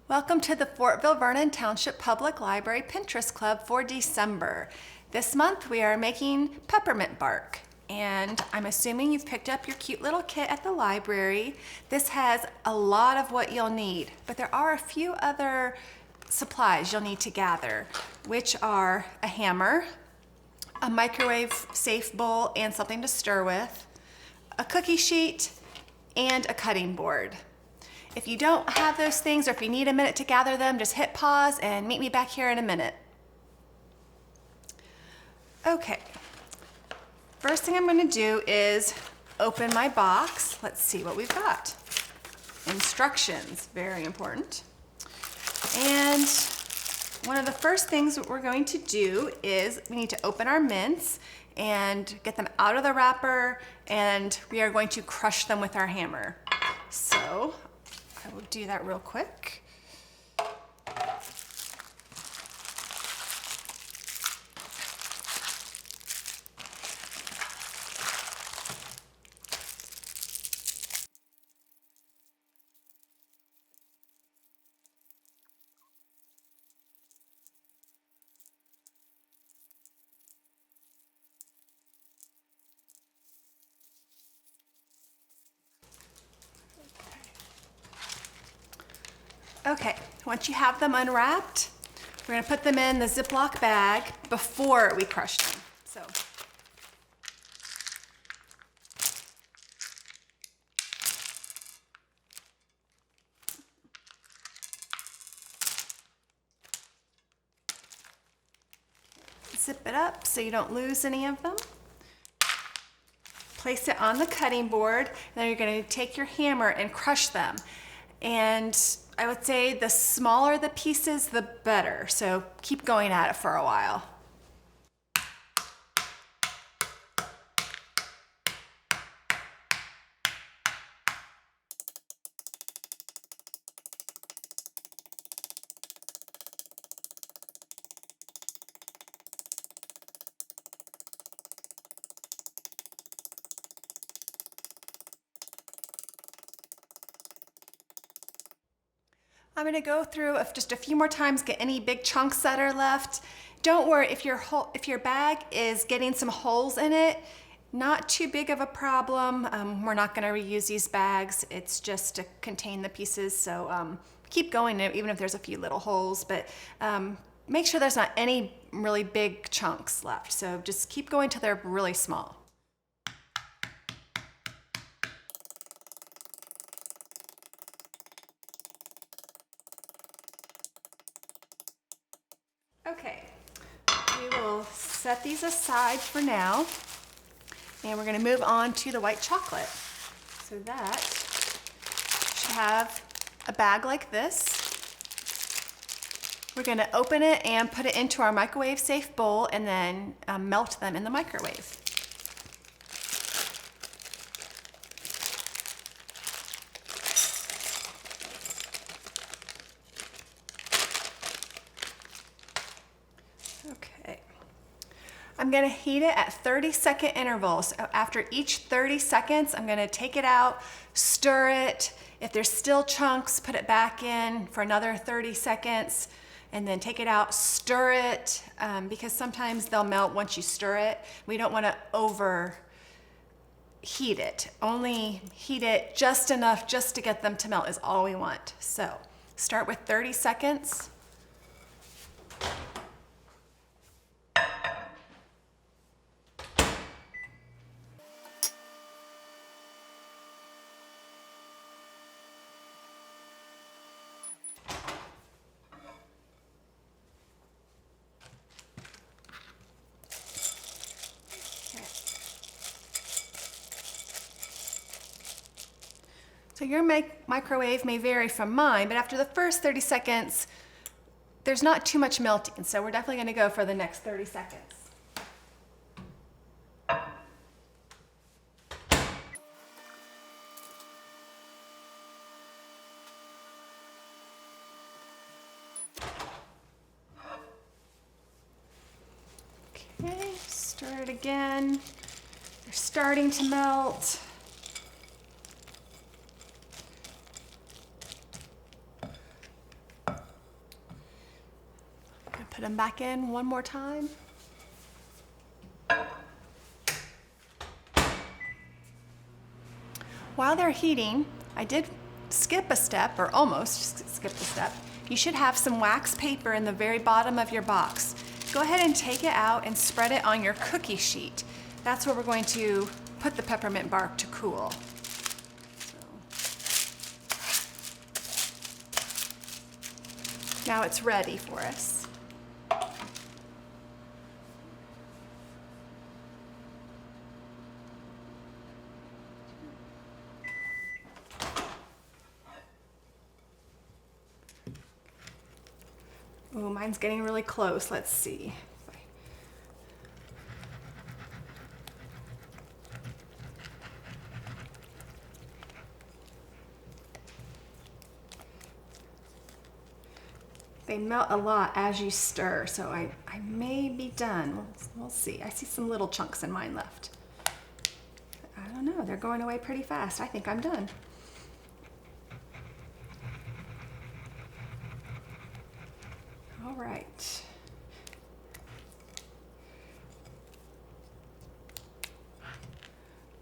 Welcome to the Vernon Township Public Library Pinterest Club for December. This month we are making peppermint bark, and I'm assuming you've picked up your cute little kit at the library. This has a lot of what you'll need, but there are a few other supplies you'll need to gather, which are a hammer, a microwave safe bowl and something to stir with, a cookie sheet, and a cutting board. If you don't have those things, or if you need a minute to gather them, just hit pause and meet me back here in a minute. Okay, first thing I'm going to do is open my box. Let's see what we've got. Instructions, very important. And one of the first things that we're going to do is we need to open our mints and get them out of the wrapper, and we are going to crush them with our hammer. So I will do that real quick. Okay, once you have them unwrapped, we're going to put them in the Ziploc bag before we crush them. So, zip it up so you don't lose any of them. Place it on the cutting board, and then you're going to take your hammer and crush them. And I would say the smaller the pieces, the better. So keep going at it for a while. I'm going to go through just a few more times, get any big chunks that are left. Don't worry if your bag is getting some holes in it, not too big of a problem. We're not going to reuse these bags. It's just to contain the pieces. So keep going even if there's a few little holes, but make sure there's not any really big chunks left. So just keep going till they're really small. Okay, we will set these aside for now, and we're going to move on to the white chocolate. So that should have a bag like this. We're going to open it and put it into our microwave safe bowl, and then melt them in the microwave. Okay, I'm going to heat it at 30-second intervals. So after each 30 seconds, I'm going to take it out, stir it. If there's still chunks, put it back in for another 30 seconds, and then take it out, stir it, because sometimes they'll melt once you stir it. We don't want to overheat it. Only heat it just enough just to get them to melt is all we want. So start with 30 seconds. So your microwave may vary from mine, but after the first 30 seconds, there's not too much melting. So we're definitely going to go for the next 30 seconds. Okay, stir it again. They're starting to melt. Put them back in one more time. While they're heating, I did skip a step, or almost skip a step. You should have some wax paper in the very bottom of your box. Go ahead and take it out and spread it on your cookie sheet. That's where we're going to put the peppermint bark to cool. Now it's ready for us. Ooh, mine's getting really close. Let's see. They melt a lot as you stir, so I may be done. We'll see. I see some little chunks in mine left. I don't know. They're going away pretty fast. I think I'm done. All right.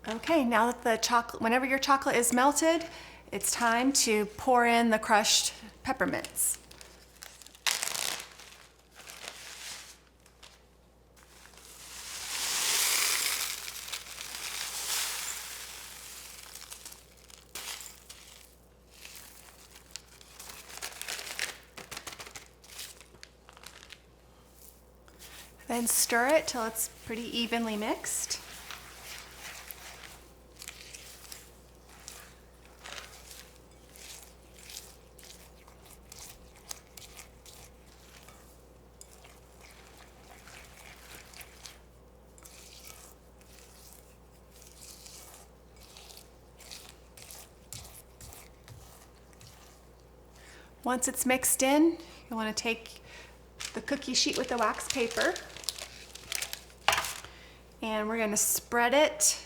Okay, now that the chocolate, whenever your chocolate is melted, it's time to pour in the crushed peppermints. Then stir it till it's pretty evenly mixed. Once it's mixed in, you want to take the cookie sheet with the wax paper, and we're going to spread it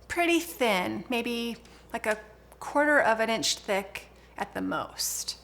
pretty thin, maybe like a 1/4 of an inch thick at the most.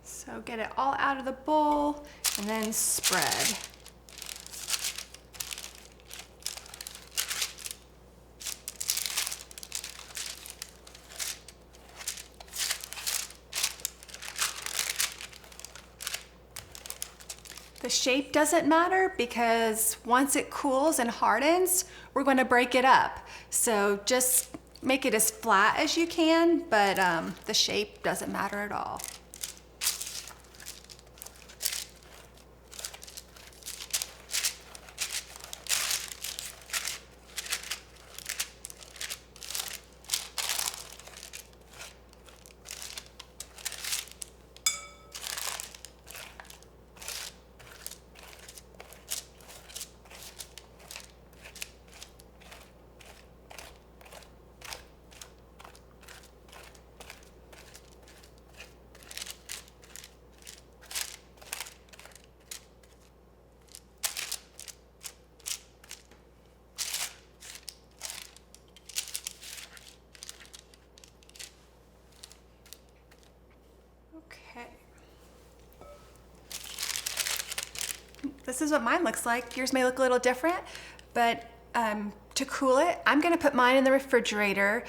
So get it all out of the bowl and then spread. The shape doesn't matter because once it cools and hardens, we're going to break it up. So just make it as flat as you can, but the shape doesn't matter at all. Okay. This is what mine looks like. Yours may look a little different, but to cool it, I'm gonna put mine in the refrigerator.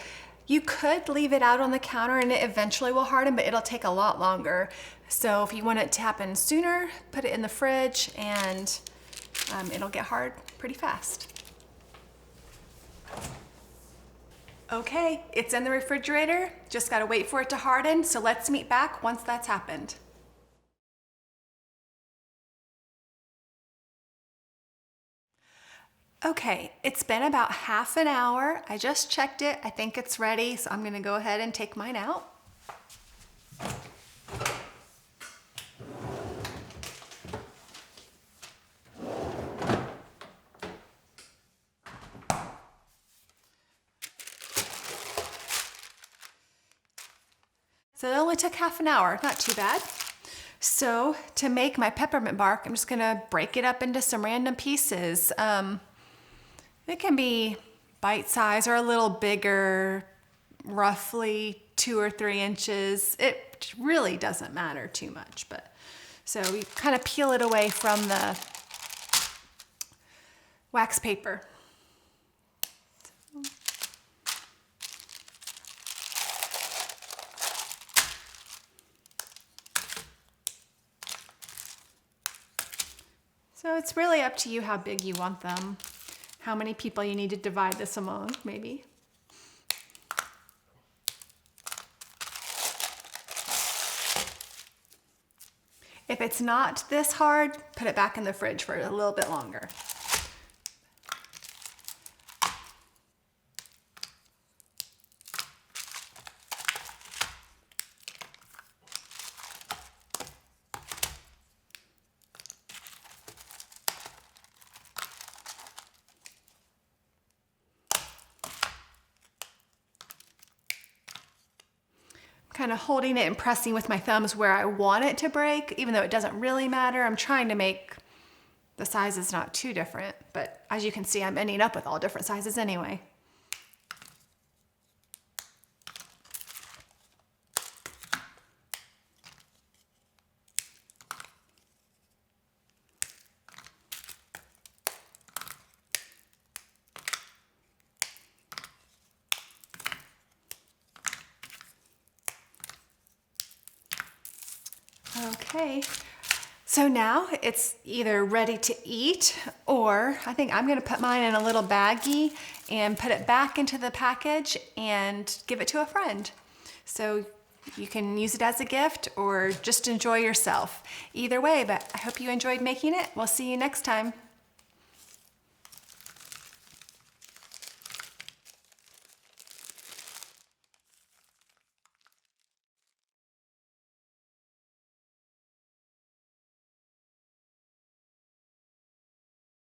You could leave it out on the counter and it eventually will harden, but it'll take a lot longer. So if you want it to happen sooner, put it in the fridge and it'll get hard pretty fast. Okay, it's in the refrigerator. Just gotta wait for it to harden. So let's meet back once that's happened. Okay, it's been about half an hour. I just checked it. I think it's ready, so I'm gonna go ahead and take mine out. So it only took half an hour, not too bad. So to make my peppermint bark, I'm just gonna break it up into some random pieces. It can be bite size or a little bigger, roughly 2 or 3 inches. It really doesn't matter too much, but so we kind of peel it away from the wax paper. So it's really up to you how big you want them, how many people you need to divide this among, maybe. If it's not this hard, put it back in the fridge for a little bit longer. Kind of holding it and pressing with my thumbs where I want it to break, even though it doesn't really matter. I'm trying to make the sizes not too different, but as you can see, I'm ending up with all different sizes anyway. Okay, so now it's either ready to eat, or I think I'm gonna put mine in a little baggie and put it back into the package and give it to a friend. So you can use it as a gift or just enjoy yourself. Either way, but I hope you enjoyed making it. We'll see you next time.